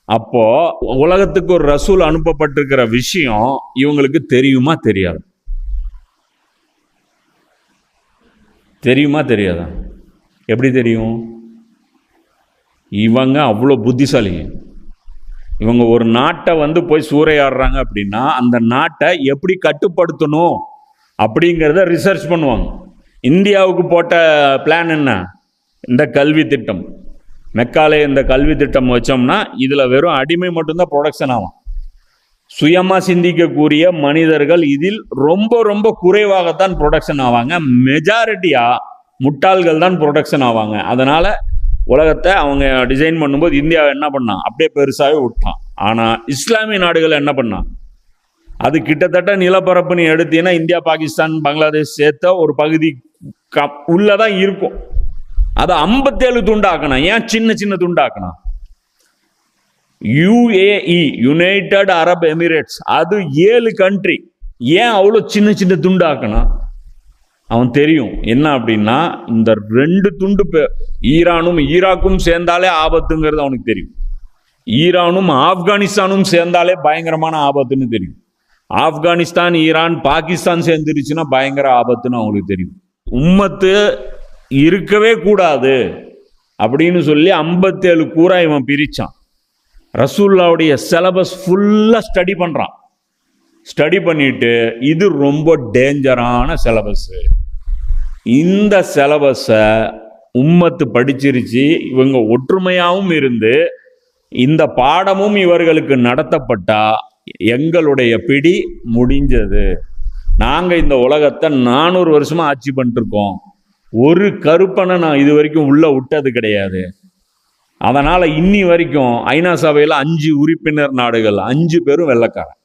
அப்போ உலகத்துக்கு ஒரு ரசூல் அனுப்பப்பட்டிருக்கிற விஷயம் இவங்களுக்கு தெரியுமா தெரியாது? தெரியுமா தெரியாதா? எப்படி தெரியும்? இவங்க அவ்வளோ புத்திசாலி. இவங்க ஒரு நாட்டை போய் சூறையாடுறாங்க அப்படின்னா அந்த நாட்டை எப்படி கட்டுப்படுத்தணும் அப்படிங்கிறத ரிசர்ச் பண்ணுவாங்க. இந்தியாவுக்கு போட்ட பிளான் என்ன? இந்த கல்வி திட்டம், மெக்காலே இந்த கல்வி திட்டம் வச்சோம்னா இதில் வெறும் அடிமை மட்டும்தான் ப்ரொடக்ஷன் ஆகும். சுயமாக சிந்திக்கக்கூடிய மனிதர்கள் இதில் ரொம்ப ரொம்ப குறைவாகத்தான் ப்ரொடக்ஷன் ஆவாங்க. மெஜாரிட்டியாக முட்டாள்கள் தான் ப்ரொடக்ஷன் ஆவாங்க. அதனால் உலகத்தை அவங்க டிசைன் பண்ணும்போது இந்தியாவை என்ன பண்ணான்? அப்படியே பெருசாகவே விட்டான். ஆனால் இஸ்லாமிய நாடுகள் என்ன பண்ணான்? அது கிட்டத்தட்ட நிலப்பரப்பு நீ எடுத்தீங்கன்னா இந்தியா, பாகிஸ்தான், பங்களாதேஷ் சேர்த்த ஒரு பகுதி உள்ளதான் இருக்கும். அதை 57 துண்டாக்கணும். ஏன் சின்ன சின்ன துண்டாக்கணும்? UAE, யுனைடெட் அரப் எமிரேட்ஸ், அது 7 கண்ட்ரி. ஏன் அவ்வளோ சின்ன சின்ன துண்டாக்கணும்? அவன் தெரியும் என்ன அப்படின்னா இந்த 2 துண்டு ஈரானும் ஈராக்கும் சேர்ந்தாலே ஆபத்துங்கிறது அவனுக்கு தெரியும். ஈரானும் ஆப்கானிஸ்தானும் சேர்ந்தாலே பயங்கரமான ஆபத்துன்னு தெரியும். ஆப்கானிஸ்தான், ஈரான், பாகிஸ்தான் சேர்ந்துருச்சுன்னா பயங்கர ஆபத்துன்னு அவங்களுக்கு தெரியும். உம்மத்து இருக்கவே கூடாது அப்படின்னு சொல்லி 57 கூறா இவன் பிரிச்சான். ரசூலுல்லாவுடைய சிலபஸ் ஃபுல்லா ஸ்டடி பண்றான். ஸ்டடி பண்ணிட்டு இது ரொம்ப டேஞ்சரான சிலபஸ், இந்த சிலபஸை உம்மத்து படிச்சிருச்சு, இவங்க ஒற்றுமையாகவும் இருந்து இந்த பாடமும் இவர்களுக்கு நடத்தப்பட்டா எங்களுடைய பிடி முடிஞ்சது. நாங்கள் இந்த உலகத்தை 400 வருஷமா ஆட்சி பண்ணிருக்கோம். ஒரு கருப்பனை நான் இது வரைக்கும் உள்ள விட்டது கிடையாது. அதனால இன்னி வரைக்கும் ஐநா சபையில் 5 உறுப்பினர் நாடுகள் 5 பேரும் வெள்ளைக்காரன்.